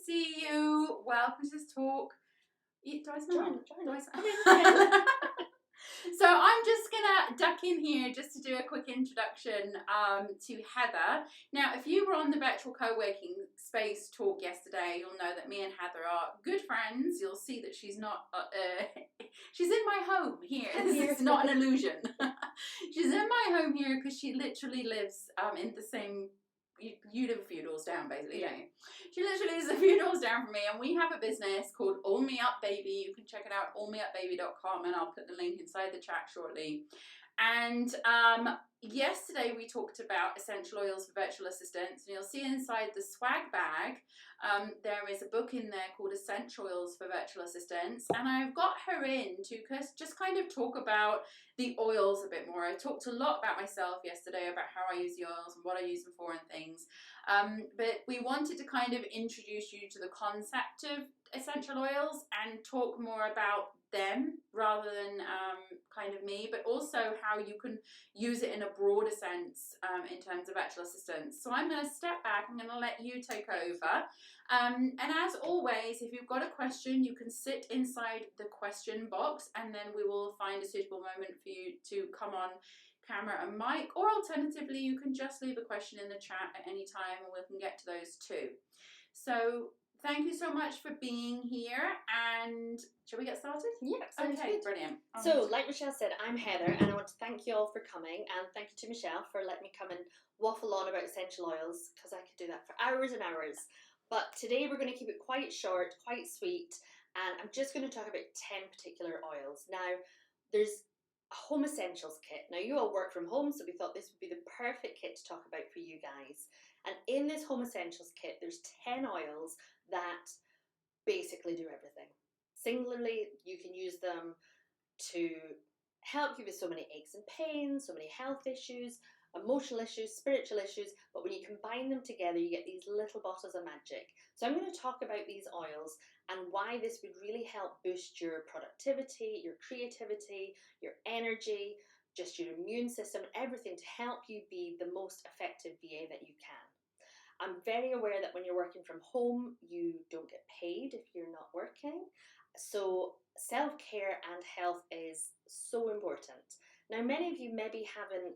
see you. Welcome to this talk. Do I smell? Join. So I'm just gonna duck in here just to do a quick introduction to Heather. Now, if you were on the virtual co-working space talk yesterday, you'll know that me and Heather are good friends. You'll see that she's not. She's in my home here. This is not an illusion. She's in my home here because she literally lives in the same. You live a few doors down, basically, don't you? She literally lives a few doors down from me, and we have a business called All Me Up Baby. You can check it out, allmeupbaby.com, and I'll put the link inside the chat shortly. And yesterday we talked about essential oils for virtual assistants, and you'll see inside the swag bag there is a book in there called Essentoils for Virtual Assistants, and I've got her in to just kind of talk about the oils a bit more. I talked a lot about myself yesterday, about how I use the oils and what I use them for and things, but we wanted to kind of introduce you to the concept of essential oils and talk more about them rather than kind of me, but also how you can use it in a broader sense in terms of virtual assistance. So I'm going to step back, I'm going to let you take over. And as always, if you've got a question, you can sit inside the question box and then we will find a suitable moment for you to come on camera and mic, or alternatively, you can just leave a question in the chat at any time and we can get to those too. So thank you so much for being here, and shall we get started? Yeah, okay, good. Brilliant. So, like Michelle said, I'm Heather, and I want to thank you all for coming, and thank you to Michelle for letting me come and waffle on about essential oils, because I could do that for hours and hours. But today we're going to keep it quite short, quite sweet, and I'm just going to talk about 10 particular oils. Now, there's a home essentials kit. Now, you all work from home, so we thought this would be the perfect kit to talk about for you guys. And in this home essentials kit, there's 10 oils that basically do everything. Singularly, you can use them to help you with so many aches and pains, so many health issues, emotional issues, spiritual issues, but when you combine them together, you get these little bottles of magic. So I'm going to talk about these oils and why this would really help boost your productivity, your creativity, your energy, just your immune system, everything to help you be the most effective VA that you can. I'm very aware that when you're working from home, you don't get paid if you're not working. So self-care and health is so important. Now, many of you maybe haven't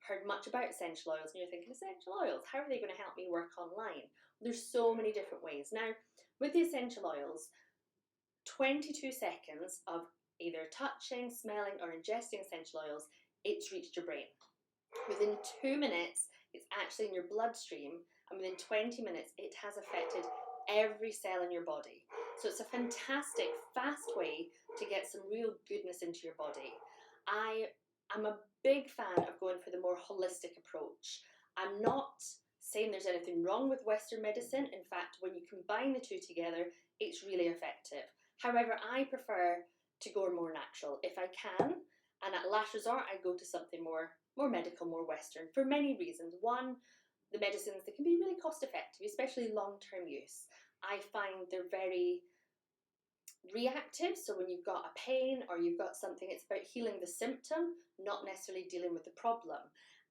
heard much about essential oils and you're thinking, essential oils, how are they going to help me work online? There's so many different ways. Now, with the essential oils, 22 seconds of either touching, smelling or ingesting essential oils, it's reached your brain. Within 2 minutes, it's actually in your bloodstream, and within 20 minutes, it has affected every cell in your body. So it's a fantastic, fast way to get some real goodness into your body. I'm a big fan of going for the more holistic approach. I'm not saying there's anything wrong with Western medicine. In fact, when you combine the two together, it's really effective. However, I prefer to go more natural if I can, and at last resort, I go to something more medical, more Western, for many reasons. One, the medicines, they can be really cost effective, especially long-term use. I find they're very reactive, so when you've got a pain or you've got something, it's about healing the symptom, not necessarily dealing with the problem.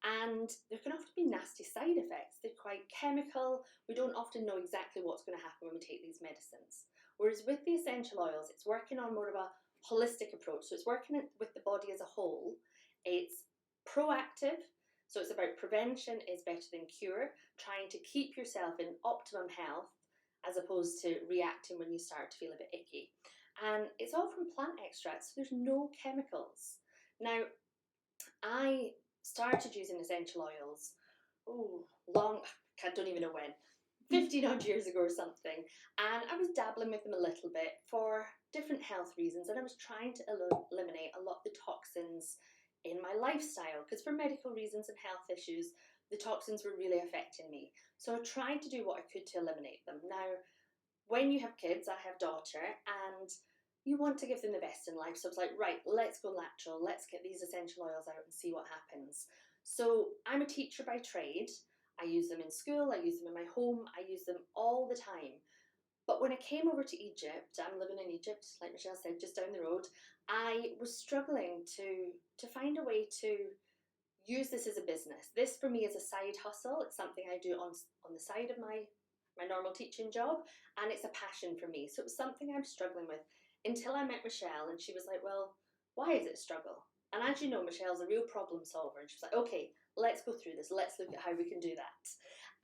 And there can often be nasty side effects. They're quite chemical. We don't often know exactly what's going to happen when we take these medicines. Whereas with the essential oils, it's working on more of a holistic approach. So it's working with the body as a whole. It's proactive. So it's about prevention is better than cure, trying to keep yourself in optimum health as opposed to reacting when you start to feel a bit icky. And it's all from plant extracts, so there's no chemicals. Now, I started using essential oils, I don't even know when, 15 odd years ago or something, and I was dabbling with them a little bit for different health reasons, and I was trying to eliminate a lot of the toxins in my lifestyle, because for medical reasons and health issues, the toxins were really affecting me. So I tried to do what I could to eliminate them. Now, when you have kids, I have a daughter, and you want to give them the best in life. So I was like, right, let's go natural. Let's get these essential oils out and see what happens. So I'm a teacher by trade. I use them in school. I use them in my home. I use them all the time. But when I came over to Egypt, I'm living in Egypt, like Michelle said, just down the road, I was struggling to find a way to use this as a business. This for me is a side hustle. It's something I do on the side of my my normal teaching job, and it's a passion for me. So it was something I'm struggling with until I met Michelle, and she was like, well, why is it a struggle? And as you know, Michelle's a real problem solver, and she was like, okay, let's go through this. Let's look at how we can do that.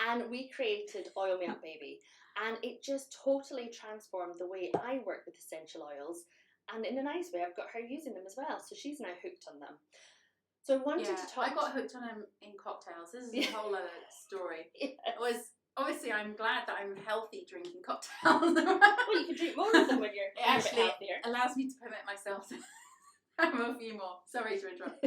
And we created Oil Me Up Baby, and it just totally transformed the way I work with essential oils. And in a nice way, I've got her using them as well, so she's now hooked on them. So I wanted to talk. I got hooked on them in cocktails. This is a whole other story. Yes. It was obviously, I'm glad that I'm healthy drinking cocktails. Well, you can drink more of them when you're, it actually a bit healthier. Allows me to permit myself to have a few more. Sorry to interrupt.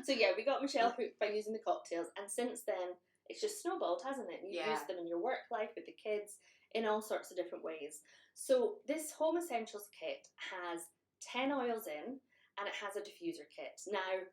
So yeah, we got Michelle hooked by using the cocktails, and since then it's just snowballed, hasn't it? You've used them in your work life with the kids in all sorts of different ways. So this Home Essentials kit has 10 oils in, and it has a diffuser kit. Now,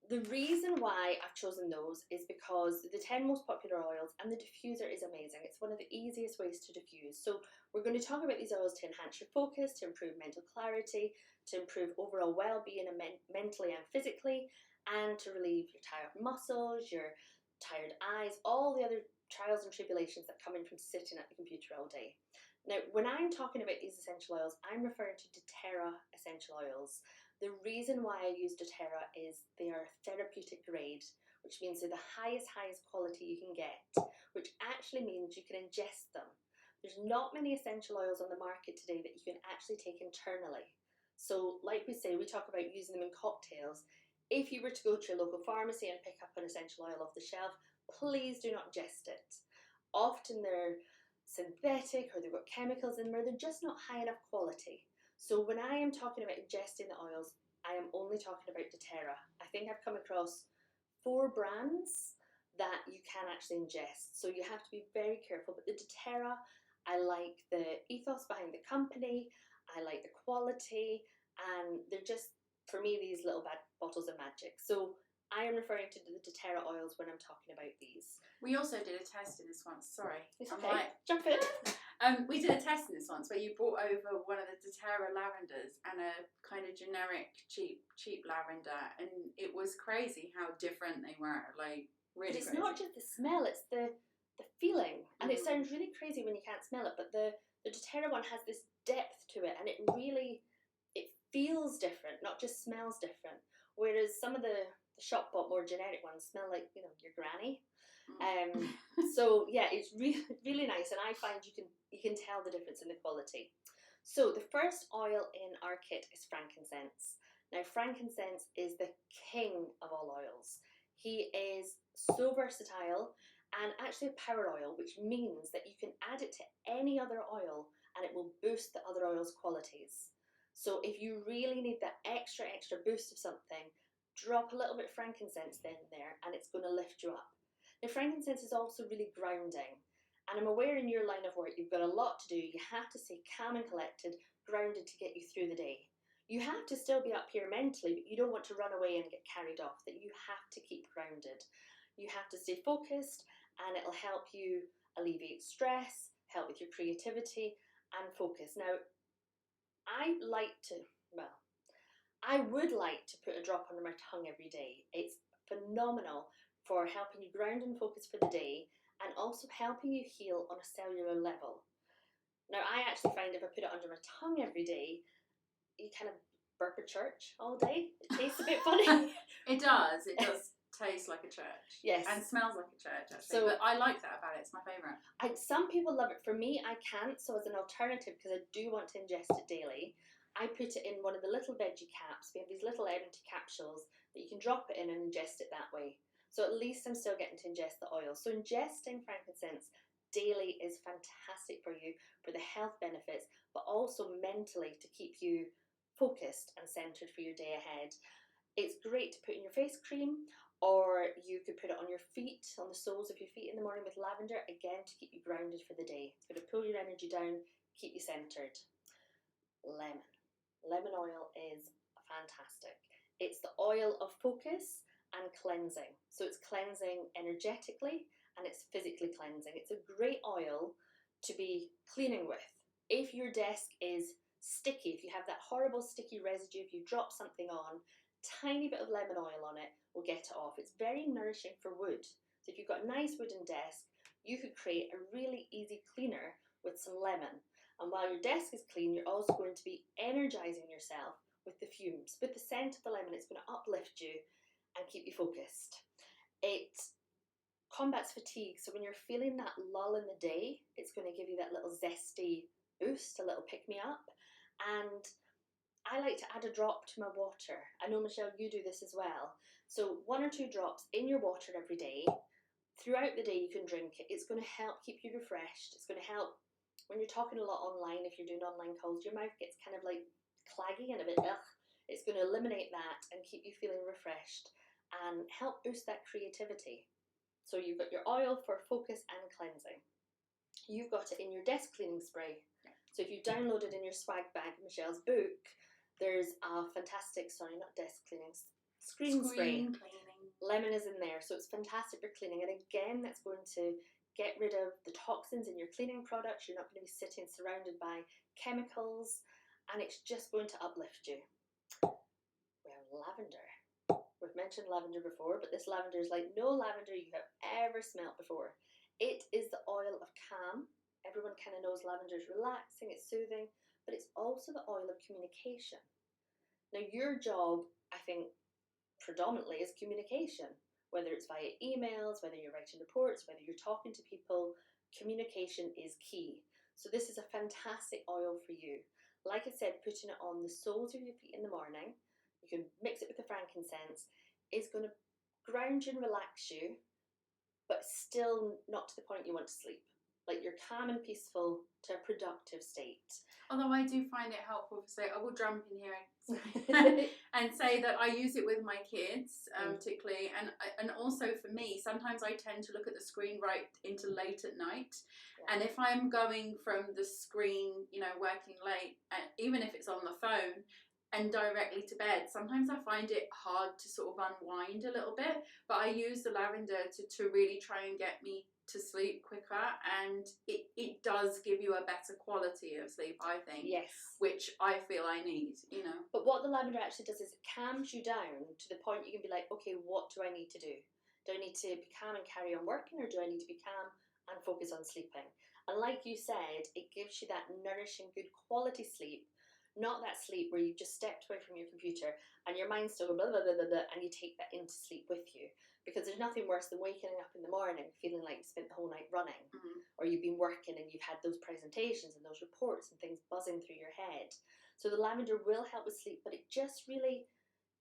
the reason why I've chosen those is because the 10 most popular oils and the diffuser is amazing. It's one of the easiest ways to diffuse. So we're going to talk about these oils to enhance your focus, to improve mental clarity, to improve overall well-being and mentally and physically, and to relieve your tired muscles, your tired eyes, all the other trials and tribulations that come in from sitting at the computer all day. Now, when I'm talking about these essential oils, I'm referring to doTERRA essential oils. The reason why I use doTERRA is they are therapeutic grade, which means they're the highest quality you can get, which actually means you can ingest them. There's not many essential oils on the market today that you can actually take internally. So like we say, we talk about using them in cocktails. If you were to go to your local pharmacy and pick up an essential oil off the shelf, please do not ingest it. Often they're synthetic, or they've got chemicals in them, or they're just not high enough quality. So when I am talking about ingesting the oils, I am only talking about doTERRA. I think I've come across 4 brands that you can actually ingest. So you have to be very careful. But the doTERRA, I like the ethos behind the company, I like the quality, and they're just, for me, these little bottles of magic. So I am referring to the doTERRA oils when I'm talking about these. We also did a test in this once. Sorry. It's okay. Jump in. We did a test in this once where you brought over one of the doTERRA lavenders and a kind of generic cheap lavender, and it was crazy how different they were. Like, really. But it's crazy. Not just the smell; it's the feeling. And it sounds really crazy when you can't smell it, but the doTERRA one has this depth to it, and it feels different, not just smells different. Whereas some of the shop bought more generic ones smell like, you know, your granny. So yeah, it's really, really nice, and I find you can tell the difference in the quality. So the first oil in our kit is frankincense. Now, frankincense is the king of all oils. He is so versatile, and actually a power oil, which means that you can add it to any other oil and it will boost the other oil's qualities. So if you really need that extra boost of something, drop a little bit of frankincense in there and it's going to lift you up. Now, frankincense is also really grounding, and I'm aware in your line of work you've got a lot to do. You have to stay calm and collected, grounded to get you through the day. You have to still be up here mentally, but you don't want to run away and get carried off. That you have to keep grounded. You have to stay focused, and it'll help you alleviate stress, help with your creativity and focus. Now, I would like to put a drop under my tongue every day. It's phenomenal for helping you ground and focus for the day, and also helping you heal on a cellular level. Now, I actually find if I put it under my tongue every day, you kind of burp at church all day. It tastes a bit funny. It does taste like a church. Yes. And smells like a church, actually. So, but I like that about it. It's my favourite. Some people love it. For me, I can't. So as an alternative, because I do want to ingest it daily, I put it in one of the little veggie caps. We have these little empty capsules that you can drop it in and ingest it that way. So at least I'm still getting to ingest the oil. So ingesting frankincense daily is fantastic for you, for the health benefits, but also mentally to keep you focused and centered for your day ahead. It's great to put in your face cream, or you could put it on your feet, on the soles of your feet in the morning with lavender, again to keep you grounded for the day. It's going to pull your energy down, keep you centered. Lemon oil is fantastic. It's the oil of focus and cleansing. So it's cleansing energetically and it's physically cleansing. It's a great oil to be cleaning with. If your desk is sticky, if you have that horrible sticky residue, if you drop something on, tiny bit of lemon oil on it will get it off. It's very nourishing for wood. So if you've got a nice wooden desk, you could create a really easy cleaner with some lemon. And while your desk is clean, you're also going to be energizing yourself with the fumes. With the scent of the lemon, it's going to uplift you and keep you focused. It combats fatigue, so when you're feeling that lull in the day, it's going to give you that little zesty boost, a little pick me up. And I like to add a drop to my water. I know, Michelle, you do this as well. So 1 or 2 drops in your water every day. Throughout the day you can drink it. It's going to help keep you refreshed. It's going to help when you're talking a lot online, if you're doing online calls, your mouth gets kind of like claggy and a bit ugh. It's going to eliminate that and keep you feeling refreshed and help boost that creativity. So you've got your oil for focus and cleansing. You've got it in your desk cleaning spray. So if you download it in your swag bag, Michelle's book, there's a fantastic, sorry, not desk cleaning, screen spray. Cleaning. Lemon is in there, so it's fantastic for cleaning. And again, that's going to get rid of the toxins in your cleaning products. You're not going to be sitting surrounded by chemicals, and it's just going to uplift you. Well, lavender. We've mentioned lavender before, but this lavender is like no lavender you have ever smelt before. It is the oil of calm. Everyone kind of knows lavender is relaxing, it's soothing, but it's also the oil of communication. Now, your job, I think, predominantly is communication, whether it's via emails, whether you're writing reports, whether you're talking to people. Communication is key. So this is a fantastic oil for you. Like I said, putting it on the soles of your feet in the morning, you can mix it with the frankincense, is going to ground you and relax you, but still not to the point you want to sleep. Like you're calm and peaceful to a productive state. Although I do find it helpful to say, I will jump in here and say that I use it with my kids, particularly, and also for me, sometimes I tend to look at the screen right into late at night, and if I'm going from the screen, you know, working late, even if it's on the phone, and directly to bed, sometimes I find it hard to sort of unwind a little bit, but I use the lavender to really try and get me to sleep quicker, and it does give you a better quality of sleep, I think. Yes. Which I feel I need, you know. But what the lavender actually does is it calms you down to the point you can be like, okay, what do I need to do? Do I need to be calm and carry on working, or do I need to be calm and focus on sleeping? And like you said, it gives you that nourishing, good quality sleep, not that sleep where you've just stepped away from your computer and your mind's still blah, blah, blah, blah, blah, and you take that into sleep with you. Because there's nothing worse than waking up in the morning feeling like you spent the whole night running, or you've been working and you've had those presentations and those reports and things buzzing through your head. So the lavender will help with sleep, but it just really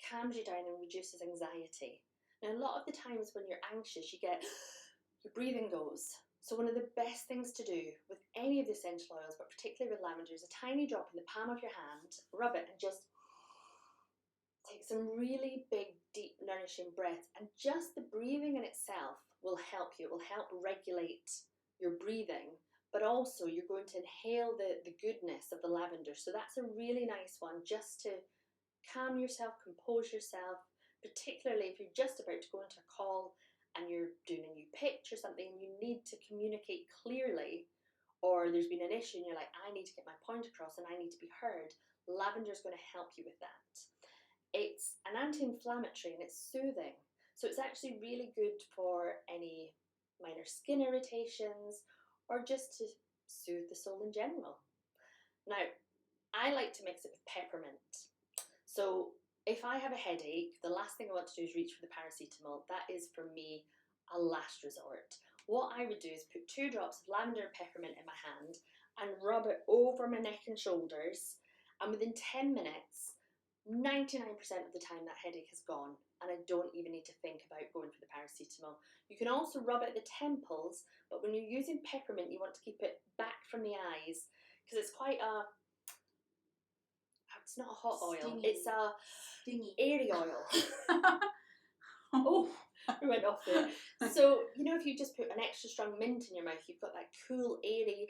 calms you down and reduces anxiety. Now, a lot of the times when you're anxious, you get, your breathing goes. So one of the best things to do with any of the essential oils, but particularly with lavender, is a tiny drop in the palm of your hand, rub it, and just take some really big, deep, nourishing breaths. And just the breathing in itself will help you. It will help regulate your breathing, but also you're going to inhale the goodness of the lavender. So that's a really nice one just to calm yourself, compose yourself, particularly if you're just about to go into a call and you're doing a new pitch or something and you need to communicate clearly, or there's been an issue and you're like, I need to get my point across and I need to be heard. Lavender is going to help you with that. It's an anti-inflammatory and it's soothing. So it's actually really good for any minor skin irritations or just to soothe the soul in general. Now, I like to mix it with peppermint. So if I have a headache, the last thing I want to do is reach for the paracetamol. That is, for me, a last resort. What I would do is put 2 drops of lavender and peppermint in my hand and rub it over my neck and shoulders. And within 10 minutes, 99% of the time that headache has gone and I don't even need to think about going for the paracetamol. You can also rub it at the temples, but when you're using peppermint, you want to keep it back from the eyes because it's quite a, it's not a hot oil, it's a stingy, airy oil. Oh, we went off there. So, you know, if you just put an extra strong mint in your mouth, you've got that cool, airy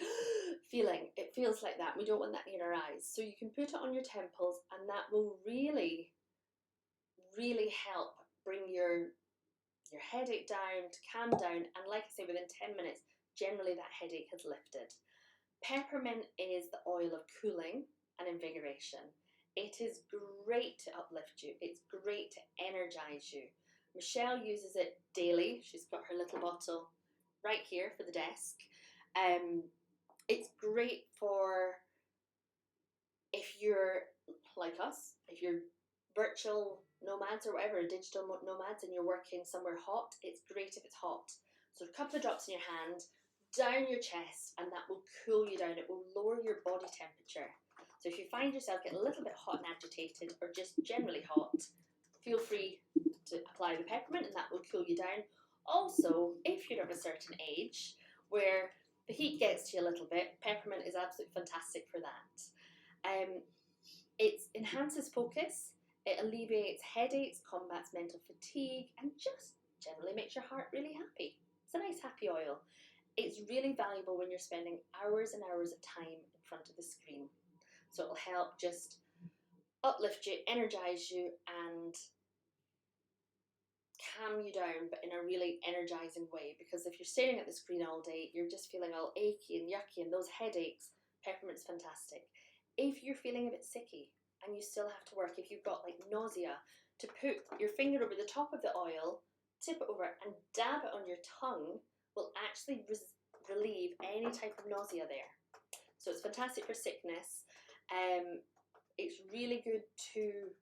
feeling. It feels like that. We don't want that in our eyes. So you can put it on your temples and that will really, really help bring your headache down, to calm down. And like I say, within 10 minutes, generally that headache has lifted. Peppermint is the oil of cooling and invigoration. It is great to uplift you. It's great to energize you. Michelle uses it daily. She's got her little bottle right here for the desk. It's great for if you're like us, if you're virtual nomads or whatever, digital nomads, and you're working somewhere hot, it's great if it's hot. So a couple of drops in your hand, down your chest, and that will cool you down. It will lower your body temperature. So if you find yourself getting a little bit hot and agitated, or just generally hot, feel free to apply the peppermint and that will cool you down. Also, if you're of a certain age where the heat gets to you a little bit, peppermint is absolutely fantastic for that. It enhances focus, it alleviates headaches, combats mental fatigue, and just generally makes your heart really happy. It's a nice happy oil. It's really valuable when you're spending hours and hours of time in front of the screen. So it'll help just uplift you, energize you, and calm you down, but in a really energizing way. Because if you're staring at the screen all day, you're just feeling all achy and yucky, and those headaches, peppermint's fantastic. If you're feeling a bit sicky and you still have to work, if you've got like nausea, to put your finger over the top of the oil, tip it over and dab it on your tongue will actually relieve any type of nausea there. So it's fantastic for sickness. It's really good to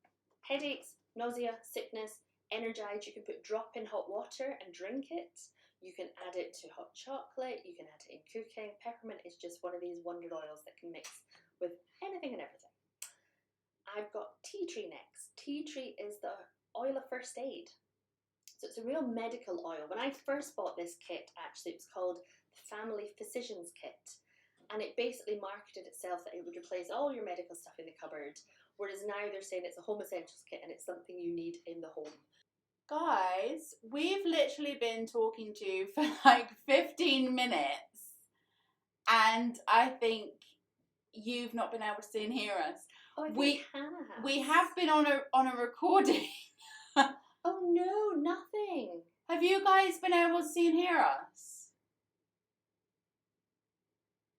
headaches, nausea, sickness, energize. You can put drop in hot water and drink it. You can add it to hot chocolate. You can add it in cooking. Peppermint is just one of these wonder oils that can mix with anything and everything. I've got tea tree next. Tea tree is the oil of first aid. So it's a real medical oil. When I first bought this kit, actually, it was called the Family Physicians Kit. And it basically marketed itself that it would replace all your medical stuff in the cupboard. Whereas now they're saying it's a home essentials kit and it's something you need in the home. Guys, we've literally been talking to you for like 15 minutes. And I think you've not been able to see and hear us. Oh, I think we have been on a recording. Oh no, nothing. Have you guys been able to see and hear us?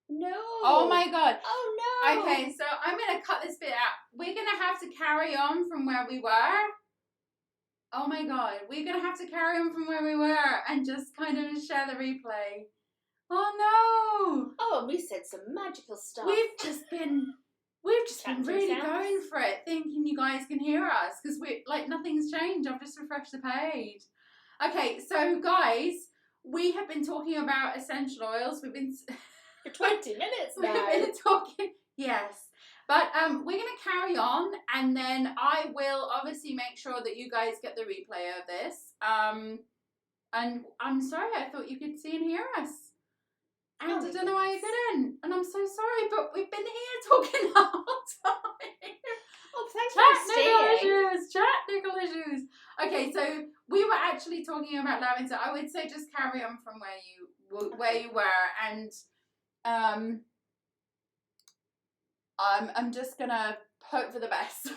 No. Oh my god. Oh no. Okay, so I'm gonna cut this bit out. We're gonna have to carry on from where we were. Oh my god, we're gonna have to carry on from where we were and just kind of share the replay. Oh no! Oh, and we said some magical stuff. We've just been really going for it, thinking you guys can hear us because we like nothing's changed. I've just refreshed the page. Okay, so guys, we have been talking about essential oils. We've been for 20 minutes now. We've been talking, yes. But we're going to carry on, and then I will obviously make sure that you guys get the replay of this. And I'm sorry, I thought you could see and hear us. And I don't know why you couldn't. And I'm so sorry, but we've been here talking the whole time. Oh, thanks for staying. Technical issues. Okay, so we were actually talking about lavender. I would say just carry on from where you were, and I'm just gonna hope for the best.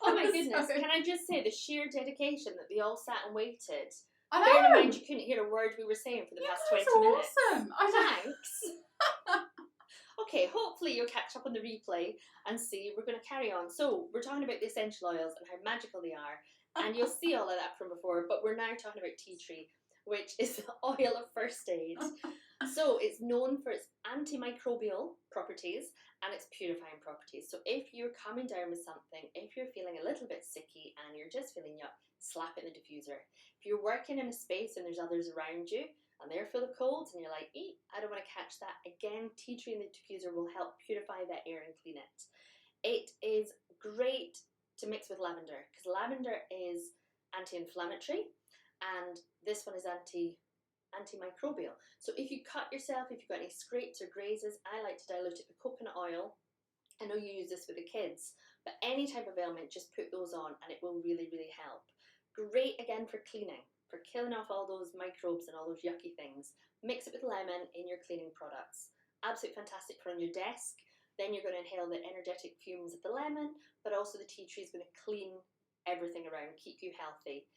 Oh my goodness! Can I just say the sheer dedication that they all sat and waited. I know. Bear in mind, you couldn't hear a word we were saying for the past 20 minutes. Awesome. Thanks. Okay, hopefully you'll catch up on the replay and see. We're going to carry on. So we're talking about the essential oils and how magical they are, and you'll see all of that from before. But we're now talking about tea tree, which is the oil of first aid. So it's known for its antimicrobial properties and its purifying properties. So if you're coming down with something, if you're feeling a little bit sicky and you're just feeling yuck, slap it in the diffuser. If you're working in a space and there's others around you and they're full of colds and you're like, I don't want to catch that, again, tea tree in the diffuser will help purify that air and clean it. It is great to mix with lavender because lavender is anti-inflammatory and this one is antimicrobial. So if you cut yourself, if you've got any scrapes or grazes, I like to dilute it with coconut oil. I know you use this with the kids, but any type of ailment, just put those on and it will really, really help. Great again for cleaning, for killing off all those microbes and all those yucky things. Mix it with lemon in your cleaning products. Absolutely fantastic for on your desk. Then you're going to inhale the energetic fumes of the lemon, but also the tea tree is going to clean everything around, keep you healthy.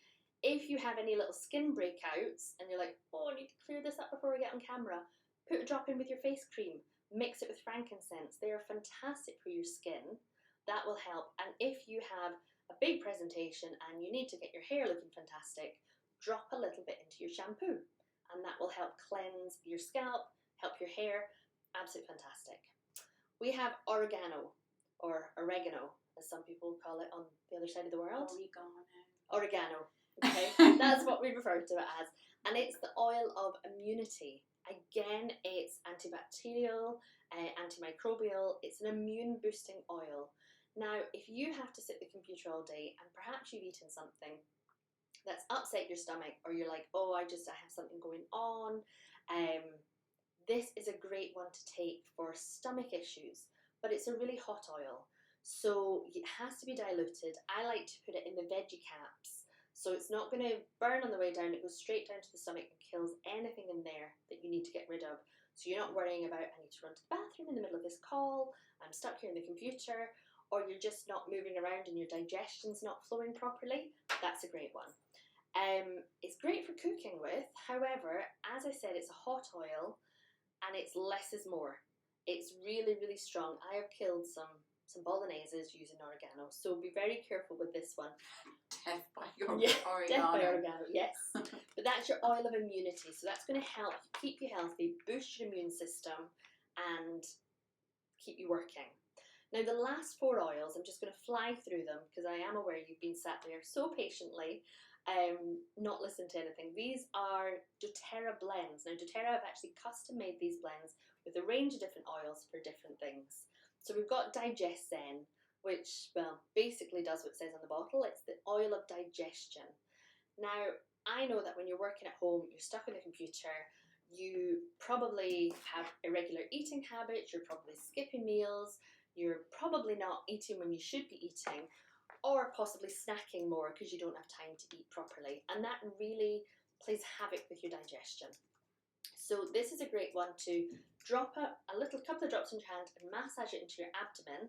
If you have any little skin breakouts and you're like, I need to clear this up before we get on camera, put a drop in with your face cream. Mix it with frankincense. They are fantastic for your skin. That will help. And if you have a big presentation and you need to get your hair looking fantastic, drop a little bit into your shampoo and that will help cleanse your scalp, help your hair. Absolutely fantastic. We have oregano, or oregano, as some people call it on the other side of the world. Oregano. Okay, that's what we refer to it as. And it's the oil of immunity. Again, it's antibacterial, antimicrobial. It's an immune boosting oil. Now, if you have to sit at the computer all day and perhaps you've eaten something that's upset your stomach, or you're like, oh, I have something going on, this is a great one to take for stomach issues, but it's a really hot oil. So it has to be diluted. I like to put it in the veggie caps. So it's not going to burn on the way down. It goes straight down to the stomach and kills anything in there that you need to get rid of. So you're not worrying about, I need to run to the bathroom in the middle of this call, I'm stuck here in the computer, or you're just not moving around and your digestion's not flowing properly. That's a great one. It's great for cooking with. However, as I said, it's a hot oil and it's less is more. It's really, really strong. I have killed some bologneses using oregano, so be very careful with this one. Death by oregano. Death by oregano, yes. But that's your oil of immunity, so that's going to help keep you healthy, boost your immune system, and keep you working. Now the last 4 oils, I'm just going to fly through them because I am aware you've been sat there so patiently, not listening to anything. These are doTERRA blends. Now doTERRA have actually custom made these blends with a range of different oils for different things. So we've got DigestZen, which, well, basically does what it says on the bottle. It's the oil of digestion. Now, I know that when you're working at home, you're stuck on the computer, you probably have irregular eating habits, you're probably skipping meals, you're probably not eating when you should be eating, or possibly snacking more because you don't have time to eat properly. And that really plays havoc with your digestion. So this is a great one to drop a couple of drops in your hand and massage it into your abdomen,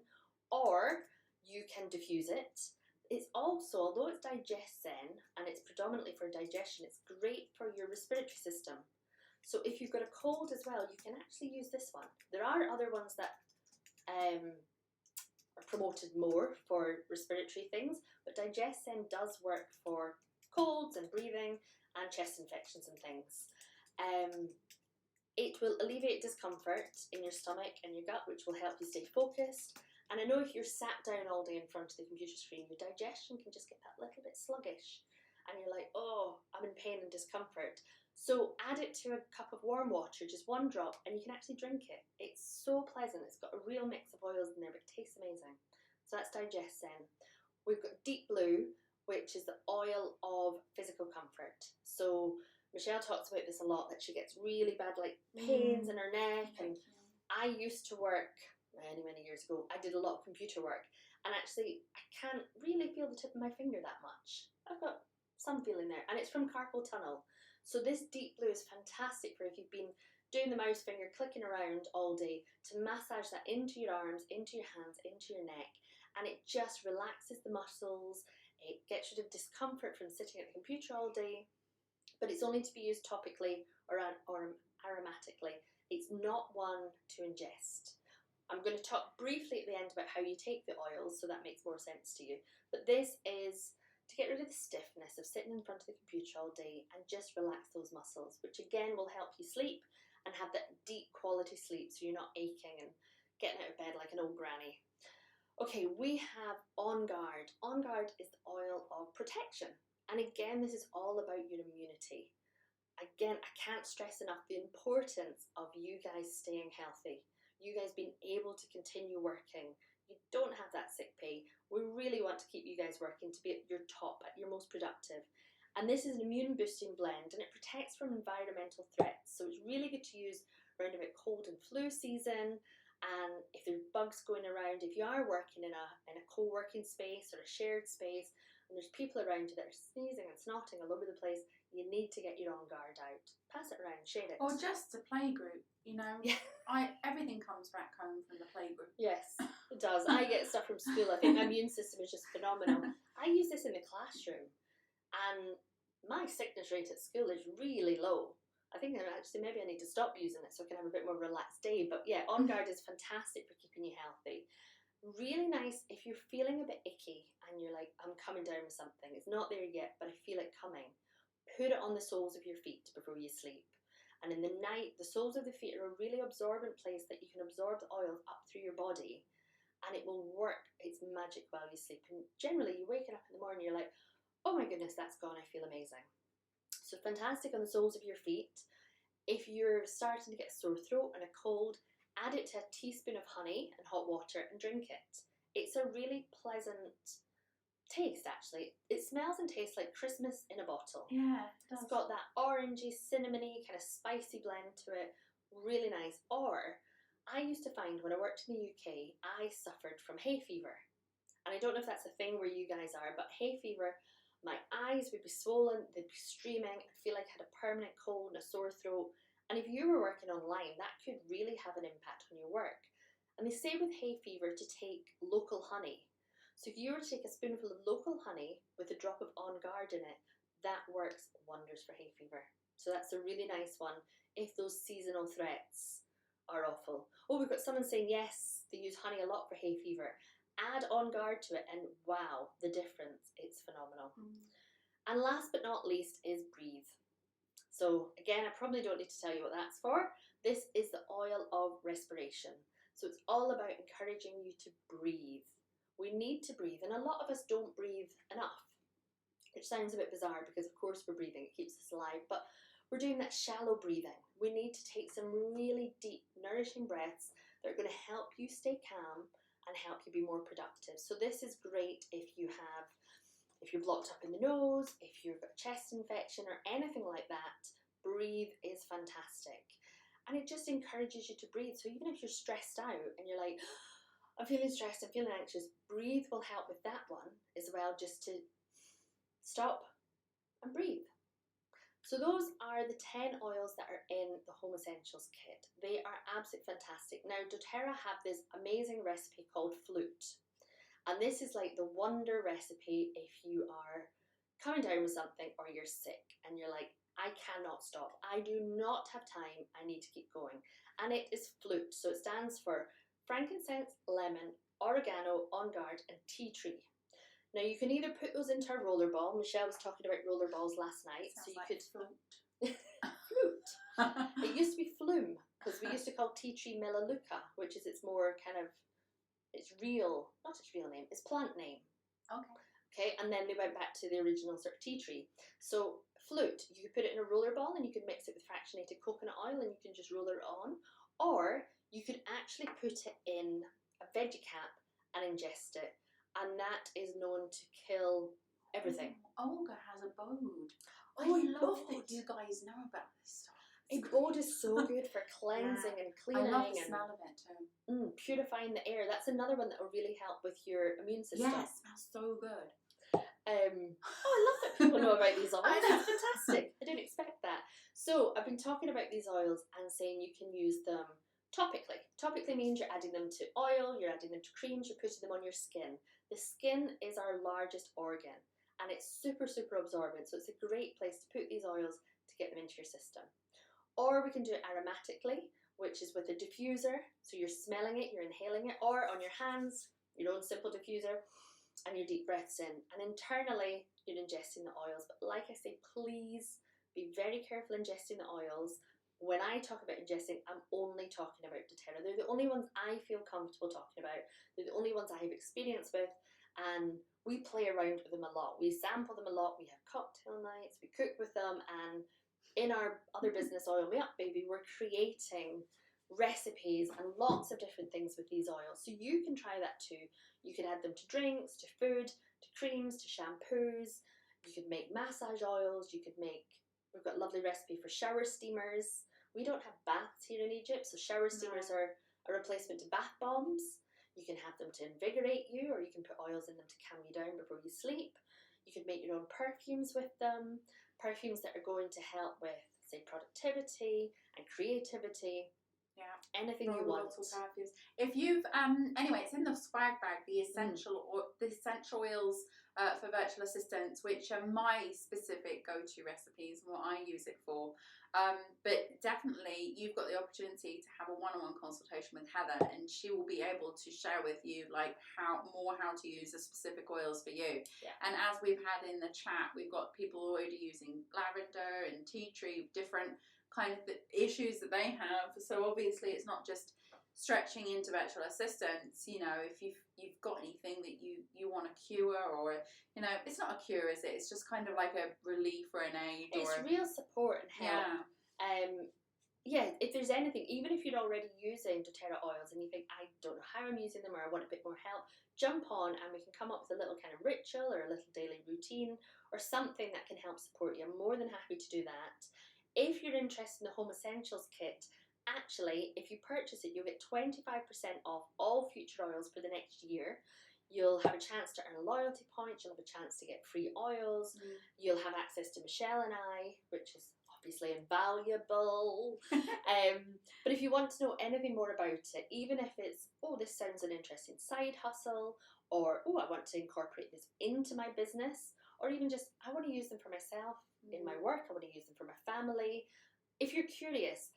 or you can diffuse it. It's also, although it's DigestZen and it's predominantly for digestion, it's great for your respiratory system. So if you've got a cold as well, you can actually use this one. There are other ones that are promoted more for respiratory things, but DigestZen does work for colds and breathing and chest infections and things. It will alleviate discomfort in your stomach and your gut, which will help you stay focused. And I know if you're sat down all day in front of the computer screen, your digestion can just get that little bit sluggish. And you're like, oh, I'm in pain and discomfort. So add it to a cup of warm water, just 1 drop, and you can actually drink it. It's so pleasant. It's got a real mix of oils in there, but it tastes amazing. So that's DigestZen. We've got Deep Blue, which is the oil of physical comfort. So Michelle talks about this a lot, that she gets really bad pains in her neck. And I used to work many years ago. I did a lot of computer work, and actually I can't really feel the tip of my finger that much. I've got some feeling there, and it's from carpal tunnel. So this Deep Blue is fantastic for if you've been doing the mouse finger clicking around all day, to massage that into your arms, into your hands, into your neck, and it just relaxes the muscles. It gets rid of discomfort from sitting at the computer all day. But it's only to be used topically or aromatically. It's not one to ingest. I'm going to talk briefly at the end about how you take the oils, so that makes more sense to you. But this is to get rid of the stiffness of sitting in front of the computer all day and just relax those muscles, which again will help you sleep and have that deep quality sleep, so you're not aching and getting out of bed like an old granny. Okay, we have On Guard. On Guard is the oil of protection. And again, this is all about your immunity. Again, I can't stress enough the importance of you guys staying healthy. You guys being able to continue working. You don't have that sick pay. We really want to keep you guys working to be at your top, at your most productive. And this is an immune boosting blend, and it protects from environmental threats. So it's really good to use around about cold and flu season. And if there's bugs going around, if you are working in a co-working space or a shared space, and there's people around you that are sneezing and snotting all over the place, you need to get your On Guard out. Pass it around, share it. Or just a playgroup, you know. Yeah. Everything comes back home from the playgroup. Yes, it does. I get stuff from school. I think my immune system is just phenomenal. I use this in the classroom, and my sickness rate at school is really low. I think actually maybe I need to stop using it so I can have a bit more relaxed day. But yeah, On Guard is fantastic for keeping you healthy. Really nice if you're feeling a bit icky and you're like, I'm coming down with something. It's not there yet, but I feel it coming. put it on the soles of your feet before you sleep. And in the night, the soles of the feet are a really absorbent place that you can absorb the oil up through your body, and it will work its magic while you sleep. And generally, you wake up in the morning, you're like, oh my goodness, that's gone, I feel amazing. So fantastic on the soles of your feet. If you're starting to get a sore throat and a cold, add it to a teaspoon of honey and hot water and drink it. It's a really pleasant taste, actually. It smells and tastes like Christmas in a bottle. Yeah, it does. It's got that orangey, cinnamony, kind of spicy blend to it. Really nice. Or, I used to find when I worked in the UK, I suffered from hay fever. And I don't know if that's a thing where you guys are, but hay fever, my eyes would be swollen, they'd be streaming, I'd feel like I had a permanent cold and a sore throat. And if you were working online, that could really have an impact on your work. And they say with hay fever to take local honey. So if you were to take a spoonful of local honey with a drop of On Guard in it, that works wonders for hay fever. So that's a really nice one if those seasonal threats are awful. Oh, we've got someone saying yes, they use honey a lot for hay fever. Add On Guard to it and wow, the difference, it's phenomenal. And last but not least is breathe. So again, I probably don't need to tell you what that's for. This is the oil of respiration. So it's all about encouraging you to breathe. We need to breathe, and a lot of us don't breathe enough, which sounds a bit bizarre because of course we're breathing, it keeps us alive, but we're doing that shallow breathing. We need to take some really deep, nourishing breaths that are going to help you stay calm and help you be more productive. So this is great if you're blocked up in the nose, if you've got a chest infection or anything like that. Breathe is fantastic. And it just encourages you to breathe. So even if you're stressed out and you're like, I'm feeling stressed, I'm feeling anxious, breathe will help with that one as well, just to stop and breathe. So those are the 10 oils that are in the Home Essentials kit. They are absolutely fantastic. Now, doTERRA have this amazing recipe called Flute. And this is like the wonder recipe if you are coming down with something or you're sick and you're like, I cannot stop. I do not have time. I need to keep going. And it is Flute. So it stands for frankincense, lemon, oregano, On Guard, and tea tree. Now you can either put those into a roller ball. Michelle was talking about roller balls last night. Sounds so you like could float. Flute. It used to be flume because we used to call tea tree melaleuca, which is its more kind of, its real, not its real name, its plant name. Okay, and then they went back to the original sort of tea tree. So Flute, you could put it in a roller ball and you could mix it with fractionated coconut oil and you can just roll it on. Or you could actually put it in a veggie cap and ingest it. And that is known to kill everything. Olga has a bod. Oh, I love bod. that you guys know about this stuff. A bod is so good for cleansing and cleaning. I love the and smell of it too. Purifying the air. That's another one that will really help with your immune system. Yeah, it smells so good. Oh, I love that people know about these oils. I know. That's fantastic. I didn't expect that. So I've been talking about these oils and saying you can use them topically. Topically means you're adding them to oil, you're adding them to creams, you're putting them on your skin. The skin is our largest organ and it's super, super absorbent. So it's a great place to put these oils to get them into your system. Or we can do it aromatically, which is with a diffuser. So you're smelling it, you're inhaling it, or on your hands, your own simple diffuser, and your deep breaths in. And internally, you're ingesting the oils. But like I say, please be very careful ingesting the oils. When I talk about ingesting, I'm only talking about doTERRA. They're the only ones I feel comfortable talking about. They're the only ones I have experience with, and we play around with them a lot. We sample them a lot. We have cocktail nights. We cook with them, and in our other business, Oil Me Up Baby, we're creating recipes and lots of different things with these oils. So you can try that too. You can add them to drinks, to food, to creams, to shampoos. You could make massage oils. You could make, we've got a lovely recipe for shower steamers. We don't have baths here in Egypt, so shower steamers are a replacement to bath bombs. You can have them to invigorate you, or you can put oils in them to calm you down before you sleep. You could make your own perfumes with them. Perfumes that are going to help with, say, productivity and creativity. Yeah. Anything you want. Perfumes. If you've anyway, it's in the swag bag. The essential oils for virtual assistants, which are my specific go-to recipes and what I use it for. But definitely, you've got the opportunity to have a one-on-one consultation with Heather, and she will be able to share with you like how to use the specific oils for you. Yeah. And as we've had in the chat, we've got people already using lavender and tea tree, different kind of issues that they have. So obviously, it's not just stretching into virtual assistants. You know, if you've got anything that you want to cure, or you know, it's not a cure, is it? It's just kind of like a relief or an aid. It's real support and help. Yeah. If there's anything, even if you're already using doTERRA oils and you think, I don't know how I'm using them, or I want a bit more help, jump on and we can come up with a little kind of ritual or a little daily routine or something that can help support you. I'm more than happy to do that. If you're interested in the Home Essentials kit, actually, if you purchase it, you'll get 25% off all future oils for the next year. You'll have a chance to earn loyalty points. You'll have a chance to get free oils. You'll have access to Michelle and I, which is obviously invaluable. But if you want to know anything more about it, even if it's, oh, this sounds an interesting side hustle, or, oh, I want to incorporate this into my business, or even just, I want to use them for myself in my work, I want to use them for my family. If you're curious,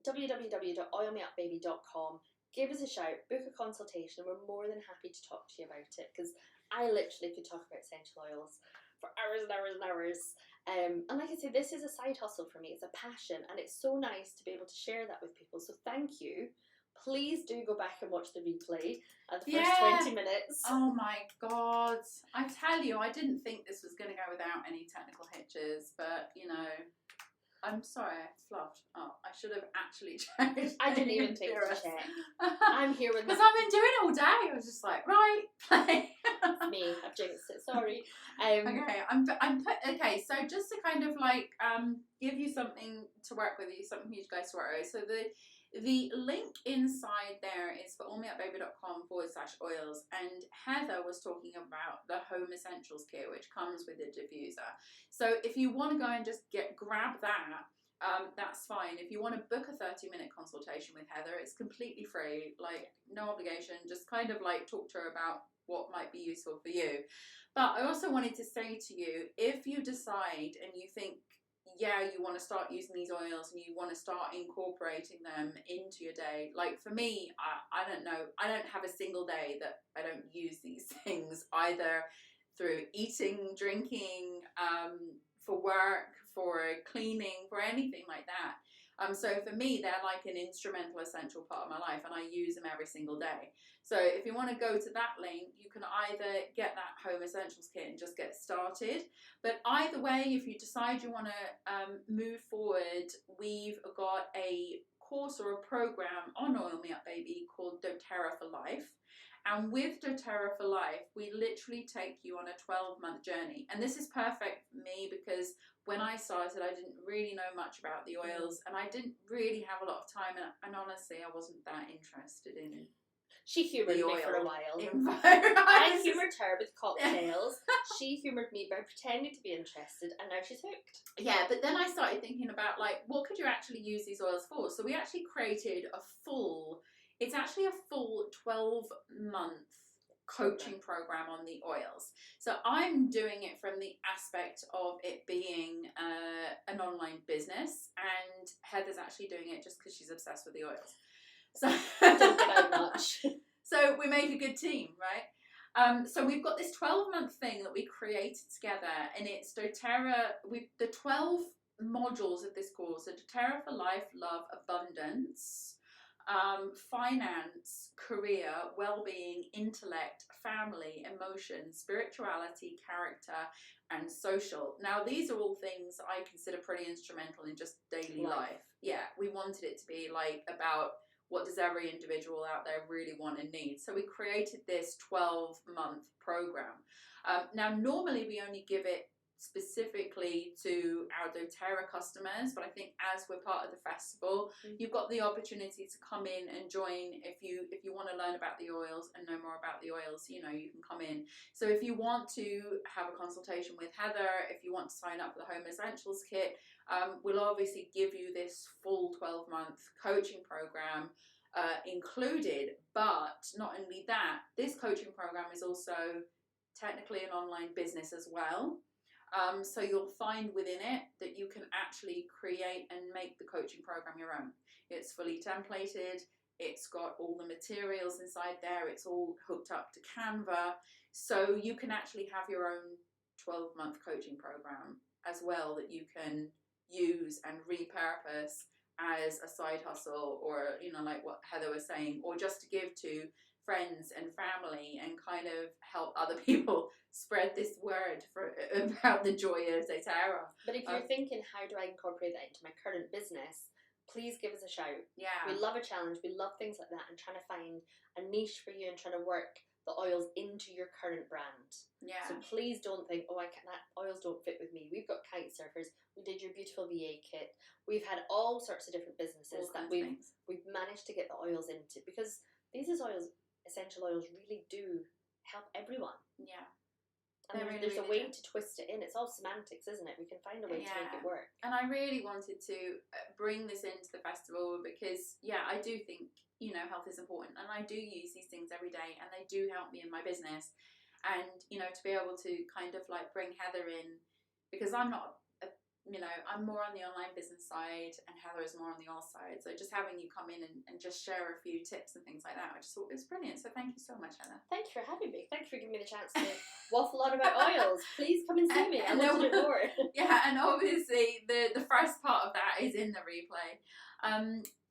www.oilmeupbaby.com. Give us a shout, book a consultation, and we're more than happy to talk to you about it, because I literally could talk about essential oils for hours and hours and hours. And like I say, this is a side hustle for me. It's a passion, and it's so nice to be able to share that with people. So thank you. Please do go back and watch the replay at the first 20 minutes. Oh my God. I tell you, I didn't think this was going to go without any technical hitches, but you know, I'm sorry, I fluffed up. I should have actually checked. I didn't even think to check. I'm here with because I've been doing it all day. I was just like, right, play. Me, I've jinxed it. Sorry. Okay. So just to kind of like give you something to work with, something for you guys to work with. So the link inside there is for allmeupbaby.com/oils, and Heather was talking about the Home Essentials kit, which comes with a diffuser. So if you want to go and just grab that, that's fine. If you want to book a 30-minute consultation with Heather, it's completely free, like no obligation, just kind of like talk to her about what might be useful for you. But I also wanted to say to you, if you decide and you think, yeah, you want to start using these oils and you want to start incorporating them into your day. Like for me, I don't know, I don't have a single day that I don't use these things, either through eating, drinking, for work, for cleaning, for anything like that. So for me, they're like an instrumental, essential part of my life, and I use them every single day. So if you want to go to that link, you can either get that Home Essentials kit and just get started. But either way, if you decide you want to move forward, we've got a course or a program on Oil Me Up Baby called doTERRA for Life. And with doTERRA for Life, we literally take you on a 12-month journey. And this is perfect for me because when I started, I didn't really know much about the oils, and I didn't really have a lot of time, and honestly, I wasn't that interested in. She humoured me for a while. I humoured her with cocktails. She humoured me by pretending to be interested, and now she's hooked. Yeah, but then I started thinking about, like, what could you actually use these oils for? So we actually created it's actually a full 12-month coaching program on the oils. So I'm doing it from the aspect of it being an online business, and Heather's actually doing it just because she's obsessed with the oils. So don't get out much. So we make a good team, right? So we've got this 12-month thing that we created together, and it's doTERRA. The 12 modules of this course are doTERRA for Life, Love, Abundance, finance, career, well-being, intellect, family, emotion, spirituality, character, and social. Now, these are all things I consider pretty instrumental in just daily life. Yeah, we wanted it to be like about what does every individual out there really want and need. So we created this 12-month program. Now, normally we only give it specifically to our doTERRA customers, but I think as we're part of the festival, you've got the opportunity to come in and join. If you want to learn about the oils and know more about the oils, you know, you can come in. So if you want to have a consultation with Heather, if you want to sign up for the Home Essentials kit, We'll obviously give you this full 12-month coaching program included, but not only that, this coaching program is also technically an online business as well. So you'll find within it that you can actually create and make the coaching program your own. It's fully templated. It's got all the materials inside there. It's all hooked up to Canva. So you can actually have your own 12-month coaching program as well that you can use and repurpose as a side hustle, or, you know, like what Heather was saying, or just to give to friends and family and kind of help other people spread this word about the joy of doTERRA. But if you're thinking, how do I incorporate that into my current business, please give us a shout. Yeah. We love a challenge. We love things like that, and trying to find a niche for you and trying to work the oils into your current brand. Yeah. So please don't think, oh, that oils don't fit with me. We've got kite surfers. We did your beautiful VA kit. We've had all sorts of different businesses that we've managed to get the oils into, because these essential oils really do help everyone. Yeah. And there's a way to twist it in. It's all semantics, isn't it? We can find a way to make it work. And I really wanted to bring this into the festival because, I do think, you know, health is important, and I do use these things every day, and they do help me in my business. And, you know, to be able to kind of like bring Heather in, because I'm not, I'm more on the online business side, and Heather is more on the oil side. So just having you come in and just share a few tips and things like that, I just thought it was brilliant. So thank you so much, Heather. Thank you for having me. Thank you for giving me the chance to waffle on about oils. Please come and see me. I want to do more. Yeah, and obviously the first part of that is in the replay.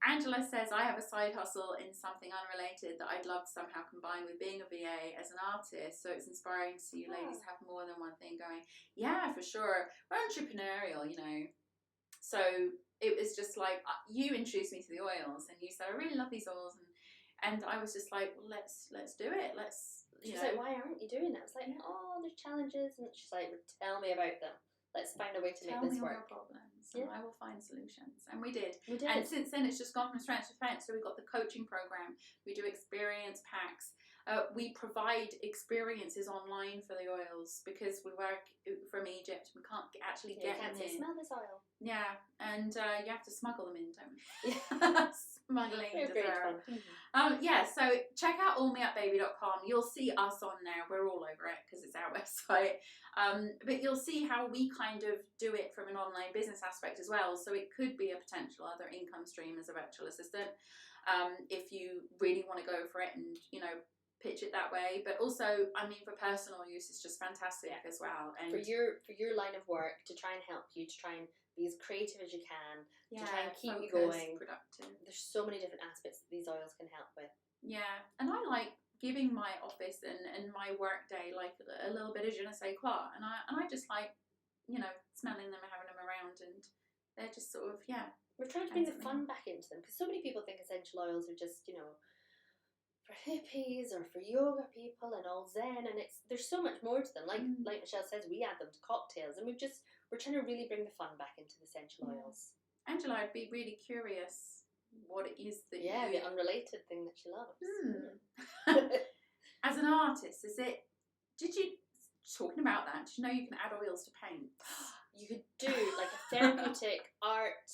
Angela says, I have a side hustle in something unrelated that I'd love to somehow combine with being a VA as an artist. So it's inspiring to see you ladies have more than one thing going. Yeah, for sure. We're entrepreneurial, you know. So it was just like, you introduced me to the oils, and you said, I really love these oils. And I was just like, well, let's do it. She's like, why aren't you doing it? I was like, oh, there's challenges. And she's like, well, tell me about them. Let's find a way to make this work. Tell me all your problems, and I will find solutions. And we did. We did. And since then, it's just gone from strength to strength. So we've got the coaching program. We do experience packs. We provide experiences online for the oils because we work from Egypt. We can't actually get them in. Smell this oil. Yeah, and you have to smuggle them in, don't we? Yeah. Smuggling. So check out allmeupbaby.com. You'll see us on there. We're all over it because it's our website. But you'll see how we kind of do it from an online business aspect as well. So it could be a potential other income stream as a virtual assistant if you really want to go for it and, you know, pitch it that way. But also, I mean, for personal use, it's just fantastic as well. And for your line of work, to try and help you, to try and be as creative as you can, to try and keep you going. Productive. There's so many different aspects that these oils can help with. Yeah, and I like giving my office and my work day like a little bit of je ne sais quoi, and I just like, you know, smelling them and having them around, and they're just sort of We're trying to bring the fun back into them, because so many people think essential oils are just, you know, for hippies or for yoga people and all zen, and there's so much more to them. Like Michelle says, we add them to cocktails, and we're trying to really bring the fun back into the essential oils. Angela, I'd be really curious what it is that the unrelated thing that she loves. As an artist, talking about that, did you know you can add oils to paint? You could do like a therapeutic art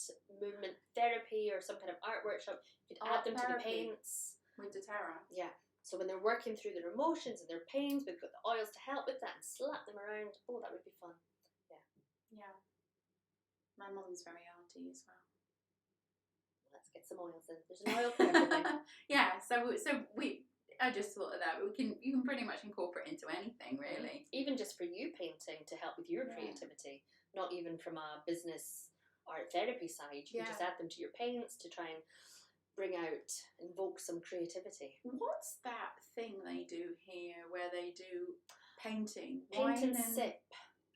movement therapy or some kind of art workshop. You could add them to the paints. With doTERRA. Yeah. So when they're working through their emotions and their pains, we've got the oils to help with that and slap them around. Oh, that would be fun. Yeah. My mum's very arty as well. Let's get some oils in. There's an oil for everything. I just thought of that. You can pretty much incorporate into anything, really. Even just for you painting to help with your creativity, not even from a business art therapy side. You can just add them to your paints to try and invoke some creativity. What's that thing they do here where they do painting? Paint and sip.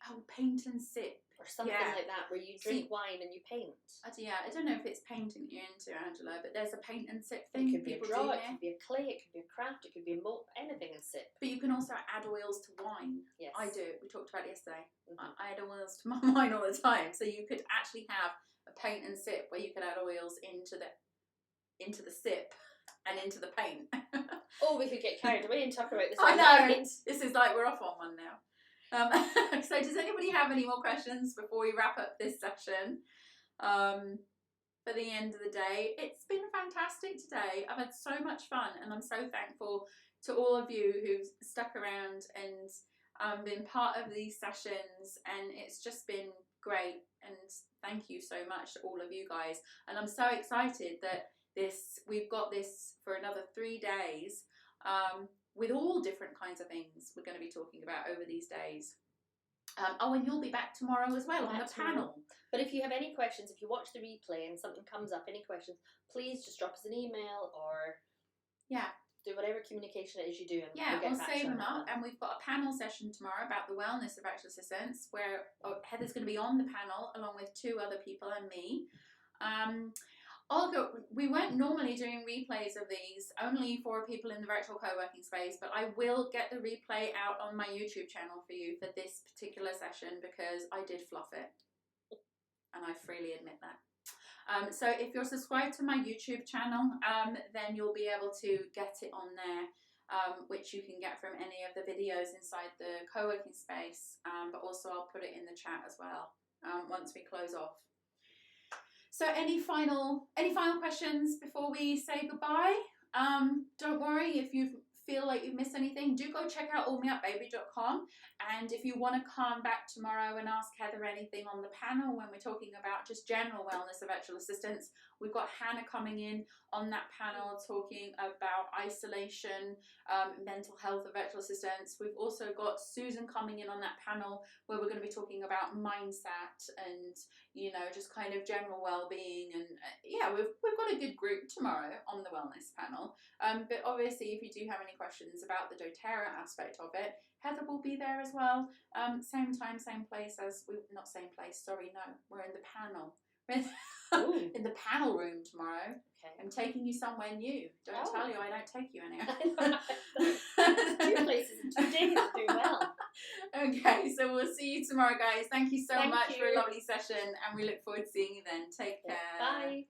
Oh, paint and sip. Or something like that, where you drink wine and you paint. I don't know if it's painting you're into, Angela, but there's a paint and sip thing. It could be a draw, it could be a clay, it could be a craft, it could be anything in sip. But you can also add oils to wine. Yes. I do. We talked about it yesterday. I add oils to my wine all the time. So you could actually have a paint and sip where you could add oils into the sip and into the paint. Oh, we could get carried away and talk about this. I know. This is like we're off on one now. So does anybody have any more questions before we wrap up this session? For the end of the day, it's been fantastic today. I've had so much fun, and I'm so thankful to all of you who've stuck around and been part of these sessions, and it's just been great. And thank you so much to all of you guys. And I'm so excited that we've got this for another 3 days, with all different kinds of things we're going to be talking about over these days. And you'll be back tomorrow as well on the panel. But if you have any questions, if you watch the replay and something comes up, any questions, please just drop us an email or do whatever communication it is you do. And we'll save them up. And we've got a panel session tomorrow about the wellness of virtual assistants, where Heather's going to be on the panel along with 2 other people and me. We weren't normally doing replays of these, only for people in the virtual co-working space, but I will get the replay out on my YouTube channel for you for this particular session, because I did fluff it, and I freely admit that. So if you're subscribed to my YouTube channel, then you'll be able to get it on there, which you can get from any of the videos inside the co-working space, but also I'll put it in the chat as well once we close off. So any final questions before we say goodbye? Don't worry if you feel like you've missed anything. Do go check out allmeupbaby.com, and if you want to come back tomorrow and ask Heather anything on the panel when we're talking about just general wellness of virtual assistants, we've got Hannah coming in on that panel talking about isolation, mental health of virtual assistants. We've also got Susan coming in on that panel where we're going to be talking about mindset and, you know, just kind of general well-being. And we've got a good group tomorrow on the wellness panel. But obviously, if you do have any questions about the doTERRA aspect of it, Heather will be there as well. Same time, same place as not same place. Sorry, no, we're in the panel. In the panel room tomorrow. Okay. I'm taking you somewhere new. Don't tell you I don't take you anywhere. 2 places in 2 days. Doing well. Okay, so we'll see you tomorrow, guys. Thank you so much for a lovely session, and we look forward to seeing you then. Take care. Bye.